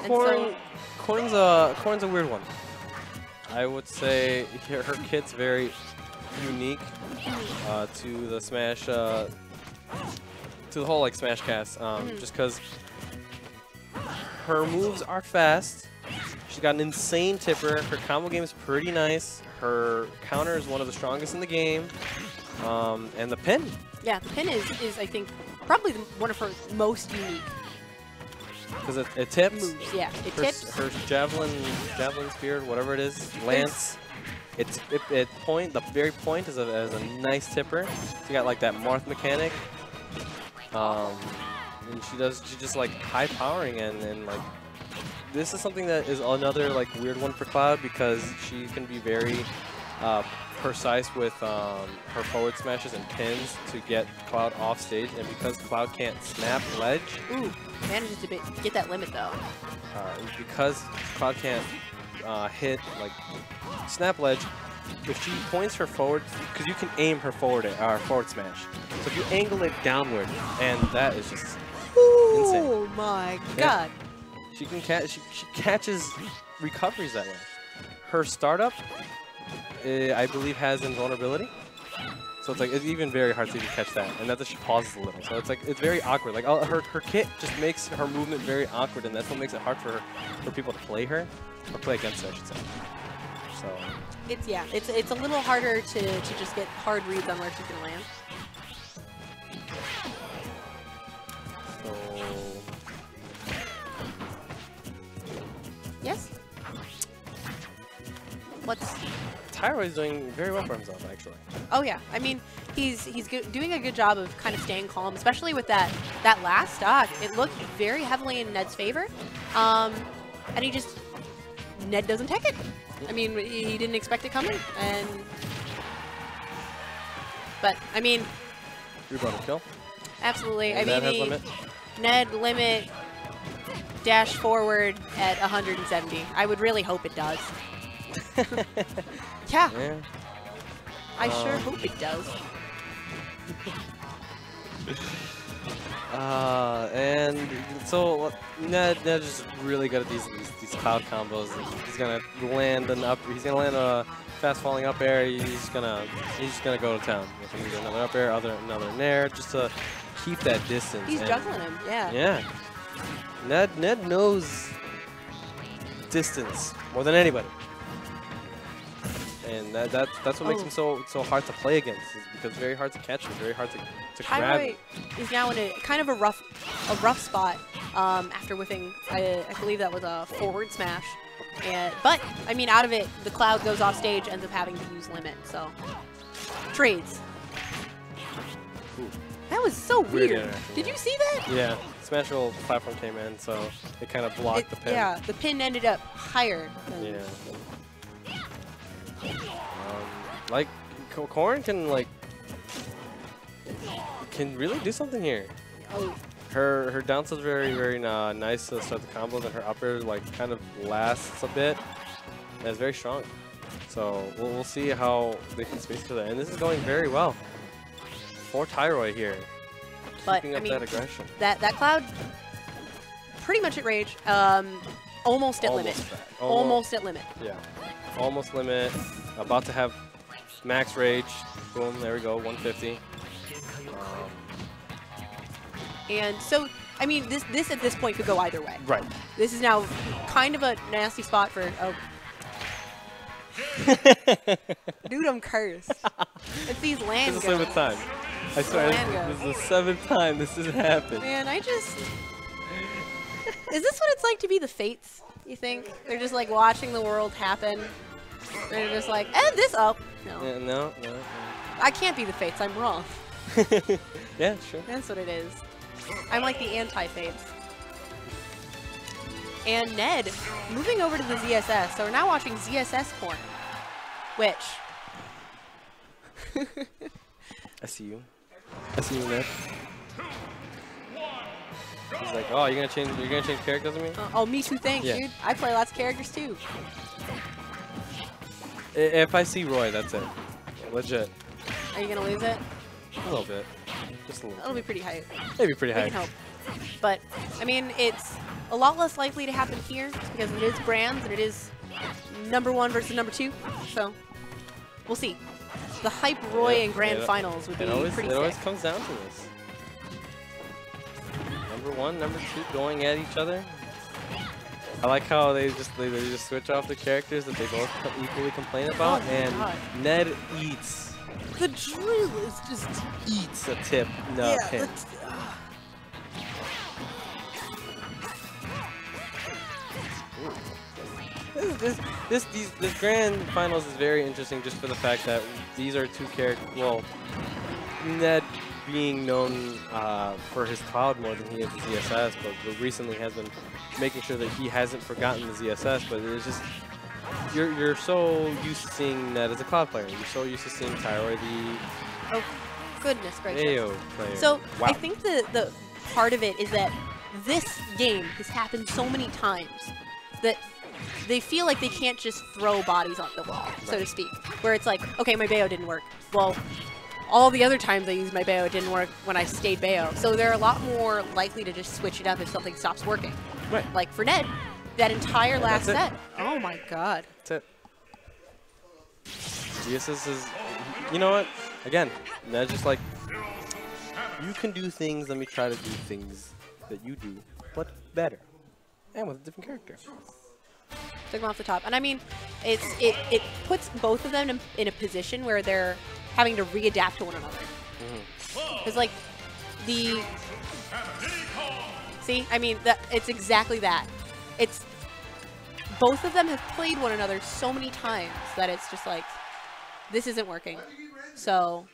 Corrin's a weird one. I would say her kit's very unique to the Smash, to the whole like Smash cast. Just because her moves are fast. She's got an insane tipper. Her combo game is pretty nice. Her counter is one of the strongest in the game. And the pin. Yeah, the pin is I think probably one of her most unique. Because it tips. Moves, yeah, it tips. Her javelin spear, whatever it is, lance. It point. The very point is a nice tipper. She got like that Marth mechanic. And she just like high powering and like this is something that is another like weird one for Cloud because she can be very precise with her forward smashes and pins to get Cloud off stage, and because Cloud can't snap ledge. Ooh, manages to get that limit though. Because Cloud can't hit like snap ledge, if she points her forward, because you can aim her forward smash. So if you angle it downward, and that is just insane. Oh my god! She can she catches recoveries that way. Her startup, I believe, has invulnerability. So it's like it's even very hard to even catch that, and that's if she pauses a little. So it's like it's very awkward. Like her kit just makes her movement very awkward, and that's what makes it hard for people to play her or play against her, I should say. So it's a little harder to just get hard reads on where she's gonna land. So yes. Tyroy's doing very well for himself, actually. Oh yeah, I mean, he's doing a good job of kind of staying calm, especially with that last stock. It looked very heavily in Ned's favor, and Ned doesn't take it. I mean, he didn't expect it coming, but I mean, rebuttal kill. Absolutely. And I mean, Ned limit dash forward at 170. I would really hope it does. Yeah. I sure hope it does. And so Ned is really good at these cloud combos. He's gonna land a fast falling up air. He's gonna go to town. If he can get another up air, another nair, just to keep that distance. He's juggling him. Yeah. Yeah. Ned knows distance more than anybody. And that's what makes him so hard to play against, is because it's very hard to catch him, very hard to grab him. Tyroy is now in a kind of a rough spot after whiffing. I believe that was a forward smash, but I mean, out of it, the Cloud goes off stage, ends up having to use limit. So trades. Ooh. That was so weird. Did you see that? Yeah, Smash Roll platform came in, so it kind of blocked the pin. Yeah, the pin ended up higher. Yeah. Like Corrin can really do something here. Oh. Her down tilt's very nice to start the combos, and her up air like kind of lasts a bit. And it's very strong. So we'll see how they can space to that. And this is going very well for Tyroy here. But keeping up that aggression. That Cloud pretty much at rage. Almost at limit. Almost at limit. Yeah. Almost limit. About to have max rage. Boom, there we go, 150. And so, I mean, this at this point could go either way. Right. This is now kind of a nasty spot for. Oh. Dude, I'm cursed. It's these land goes. This is the 7th time. I swear, this is the 7th time this has happened. Man, is this what it's like to be the Fates, you think? They're just like watching the world happen. They're just like, this up. No. Yeah, no. I can't be the Fates. I'm wrong. Yeah, sure. That's what it is. I'm like the anti-Fates. And Ned moving over to the ZSS. So we're now watching ZSS Corrin, which. I see you. I see you, Ned. He's like, oh, you're gonna change characters with me? Oh, me too. Thanks, dude. I play lots of characters too. If I see Roy, that's it. Legit. Are you gonna lose it? A little bit. Just a little. It'll be pretty high. It'll be pretty high. We can hope. But I mean, it's a lot less likely to happen here just because it is brands and it is #1 versus #2. So we'll see. The Hype Roy and Grand Finals would be pretty sick. It always comes down to this. #1, #2 going at each other. I like how they just switch off the characters that they both equally complain about, and Ned eats. The drill is just eats a tip. No pin. This grand finals is very interesting just for the fact that these are two characters. Well, Ned being known for his Cloud more than he is the ZSS, but recently has been making sure that he hasn't forgotten the ZSS. But it's just you're so used to seeing Ned as a Cloud player. You're so used to seeing Tyroy the goodness gracious AO player. So wow. I think the part of it is that this game has happened so many times that they feel like they can't just throw bodies on the wall, so to speak. Where it's like, okay, my Bayo didn't work. Well, all the other times I used my Bayo, it didn't work when I stayed Bayo. So they're a lot more likely to just switch it up if something stops working. Right. Like for Ned, that entire last set. Oh my god. That's it. ZSS is, you know what? Again, Ned's just like, you can do things, let me try to do things that you do, but better. And with a different character. Took them off the top. And I mean, it puts both of them in a position where they're having to readapt to one another. Because like see, I mean, it's exactly that. It's both of them have played one another so many times that it's just like, this isn't working. So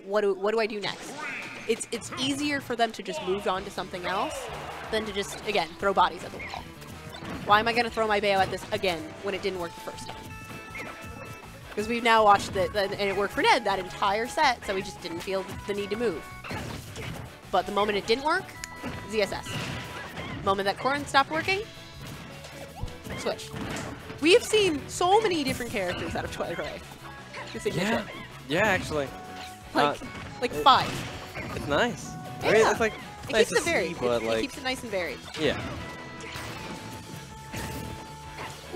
what do I do next? It's easier for them to just move on to something else than to just, again, throw bodies at the wall. Why am I going to throw my Bayo at this again when it didn't work the first time? Because we've now watched it, and it worked for Ned that entire set, so we just didn't feel the need to move. But the moment it didn't work, ZSS. The moment that Corrin stopped working, switch. We have seen so many different characters out of Tyroy. Yeah, actually. Like 5. It's nice. Yeah. I mean, it's like it nice keeps to it varied. see, but it like, keeps it nice and varied. Yeah.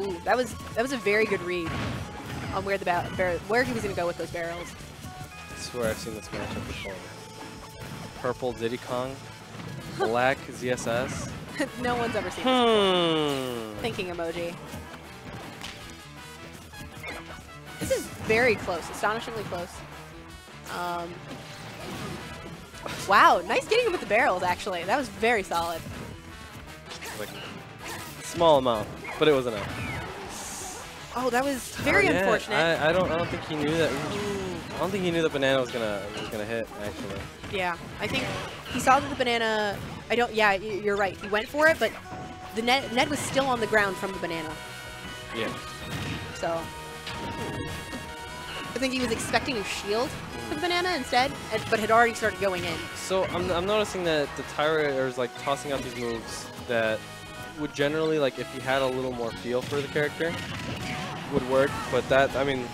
Ooh, that was a very good read on where where he was gonna go with those barrels. I swear I've seen this matchup before. Purple Diddy Kong, black ZSS. No one's ever seen this. Thinking emoji. This is very close, astonishingly close. Wow, nice getting him with the barrels, actually. That was very solid. Like, small amount, but it was enough. Oh, that was very unfortunate. I don't think he knew that. I don't think he knew the banana was gonna hit, actually. Yeah, I think he saw that the banana. Yeah, you're right. He went for it, but the Ned was still on the ground from the banana. Yeah. So I think he was expecting a shield for the banana instead, but had already started going in. So I'm noticing that the Tyroy is like tossing out these moves that would generally, like, if he had a little more feel for the character, would work. But that, I mean,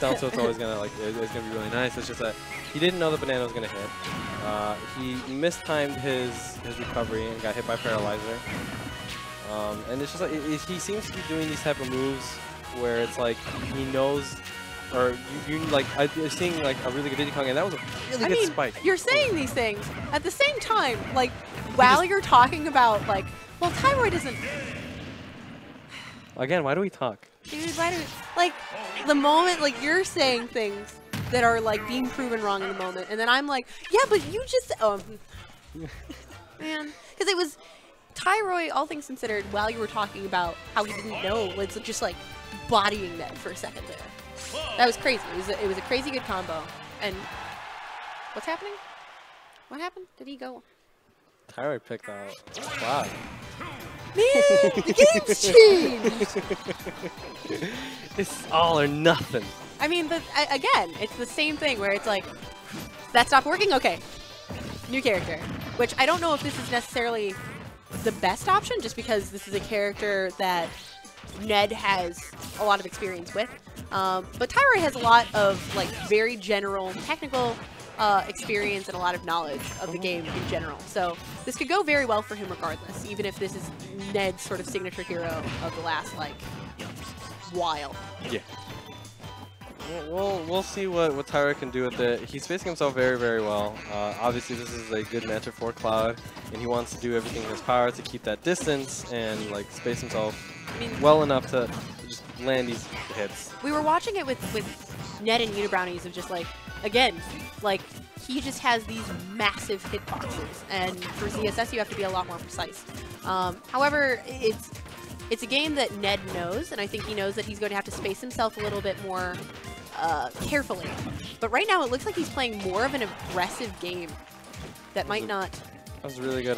down tilt's always gonna it's gonna be really nice. It's just that he didn't know the banana was gonna hit. He mistimed his recovery and got hit by Paralyzer. And it's just like he seems to be doing these type of moves where it's like he knows, or you like I'm seeing like a really good Diddy Kong, and that was a really good spike. You're saying these things at the same time, like while you're talking about like, well, Tyroy doesn't. Again, why do we talk? Dude, why do we, like, the moment, like, you're saying things that are, like, being proven wrong in the moment, and then I'm like, yeah, but you just, man. Because it was, Tyroy, all things considered, while you were talking about how he didn't know, was just, like, bodying them for a second there. That was crazy. It was a crazy good combo. And what's happening? What happened? Did he go? Tyroy picked out Cloud. Man, the game's changed! It's all or nothing. I mean, again, it's the same thing where it's like, that stopped working? Okay. New character. Which I don't know if this is necessarily the best option, just because this is a character that Ned has a lot of experience with. But Tyroy has a lot of, like, very general technical experience and a lot of knowledge of the game in general. So this could go very well for him regardless, even if this is Ned's sort of signature hero of the last, like, while. Yeah. We'll see what Tyroy can do with it. He's facing himself very, very well. Obviously, this is a good matchup for Cloud, and he wants to do everything in his power to keep that distance and like space himself well enough to just land these hits. We were watching it with Ned and Unibrownies of just like, again, like he just has these massive hitboxes, and for ZSS you have to be a lot more precise. However, it's a game that Ned knows, and I think he knows that he's going to have to space himself a little bit more carefully. But right now it looks like he's playing more of an aggressive game that might not... That was really good.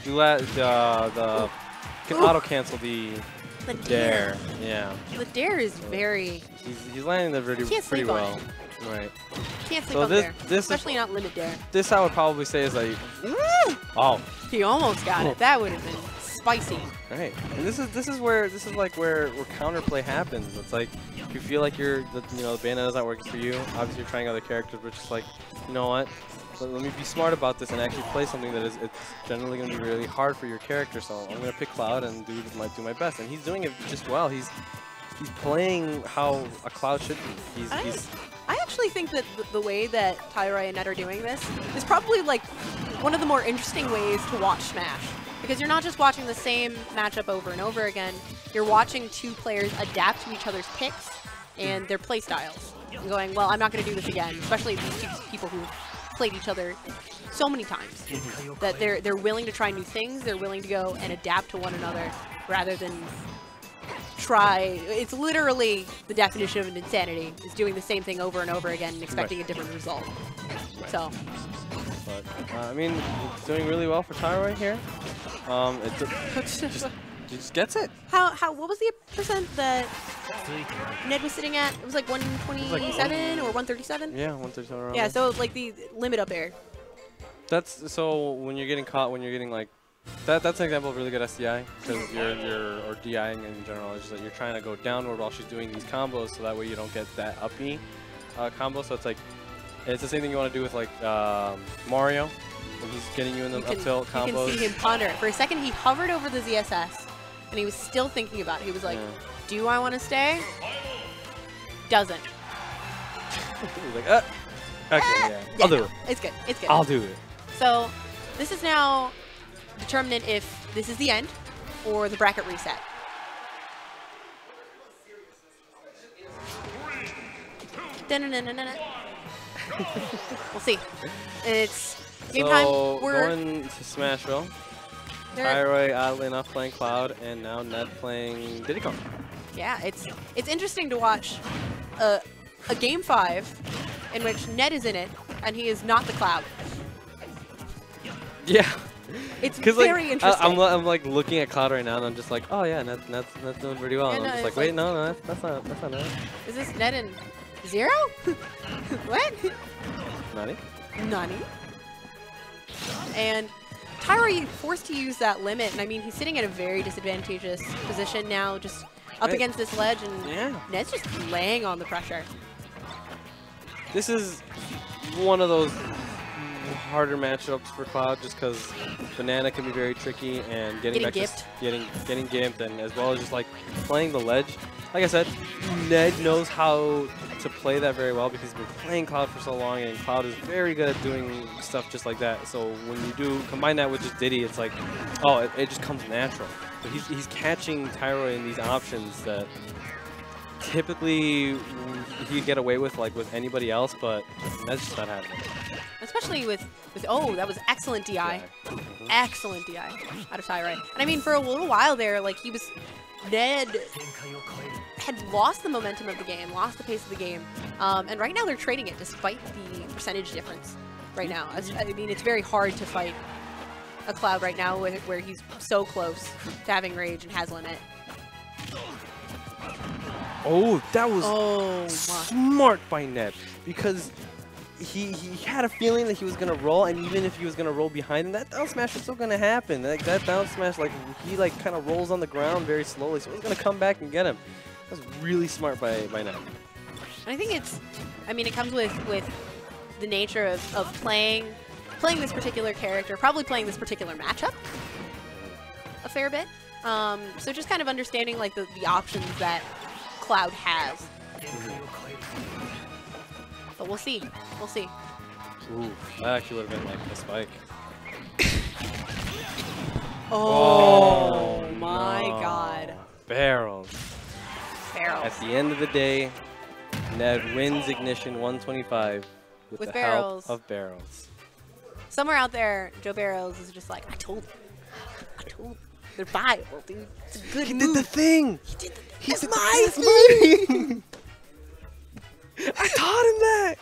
The can auto-cancel the dare. Yeah. The dare is very... He's landing that pretty well. Right. Can't sleep on there, especially not limit dare. This I would probably say is like... Oh. He almost got it. That would have been spicy. Right. And this is where counterplay happens. It's like if you feel like the Bayonetta's not working for you, obviously you're trying other characters, but just like, you know what? Let me be smart about this and actually play something that it's generally going to be really hard for your character. So I'm going to pick Cloud and do my best. And he's doing it just well. He's playing how a Cloud should be. I actually think that the way that Tyroy and Ned are doing this is probably like one of the more interesting ways to watch Smash. Because you're not just watching the same matchup over and over again, you're watching two players adapt to each other's picks and their play styles. And going, well, I'm not going to do this again, especially these two people who played each other so many times. That they're willing to try new things, they're willing to go and adapt to one another rather than try. It's literally the definition of an insanity, is doing the same thing over and over again and expecting a different result. So. But, I mean, it's doing really well for Tyroy here. He just gets it. What was the percent that Ned was sitting at? It was like 127 or 137? Yeah, 137 around. Yeah, so like the limit up air. That's so when you're getting caught, when you're getting like that's an example of really good SDI, because or DIing in general. It's just like you're trying to go downward while she's doing these combos, so that way you don't get that up E combo. So it's like it's the same thing you want to do with like Mario when he's getting you in the up tilt combos. You can see him ponder. For a second, he hovered over the ZSS, and he was still thinking about it. He was like, "Do I want to stay?" Doesn't. He's like, okay, yeah, I'll do it. It's good. It's good. I'll do it. So this is now determinant if this is the end or the bracket reset. We'll see. It's game time. We're going to Smashville. Tyroy, oddly enough, playing Cloud, and now Ned playing Diddy Kong. Yeah, it's interesting to watch a game 5 in which Ned is in it and he is not the Cloud. Yeah. It's very interesting. I'm like looking at Cloud right now, and I'm just like, oh yeah, Ned's doing pretty well. And I'm just like, wait, no, that's not Ned. Is this Ned in 0? What? Nani? And Tyroy forced to use that limit, and I mean, he's sitting at a very disadvantageous position now, just up against this ledge, and Ned's just laying on the pressure. This is one of those harder matchups for Cloud, just because Banana can be very tricky, and getting gimped, and as well as just like playing the ledge. Like I said, Ned knows how to play that very well because he's been playing Cloud for so long, and Cloud is very good at doing stuff just like that. So when you do combine that with just Diddy, it's like, oh, it just comes natural. But he's catching Tyroy in these options that typically he'd get away with like with anybody else, but that's just not happening. Especially with oh, that was excellent DI. Excellent DI out of Tyroy. And I mean, for a little while there, like Ned had lost the momentum of the game, lost the pace of the game, and right now they're trading it despite the percentage difference right now. I mean, it's very hard to fight a Cloud right now where he's so close to having rage and has limit. Oh, that was smart by Ned, because he had a feeling that he was gonna roll, and even if he was gonna roll behind him, that down smash is still gonna happen. Like that down smash, like he like kind of rolls on the ground very slowly, so he's gonna come back and get him. That was really smart by Ned. I think it's, I mean, it comes with the nature of playing this particular character, probably playing this particular matchup a fair bit. So just kind of understanding like the options that Cloud has. But we'll see. We'll see. Ooh, that actually would have been like a spike. Oh my god. Barrels. Barrels. At the end of the day, Ned wins Ignition 125 with the Barrels. help of Barrels. Somewhere out there, Joe Barrels is just like, I told you. They're viable, dude. It's a good He move. did the thing. He did the thing. He's It's my thing. I taught him that.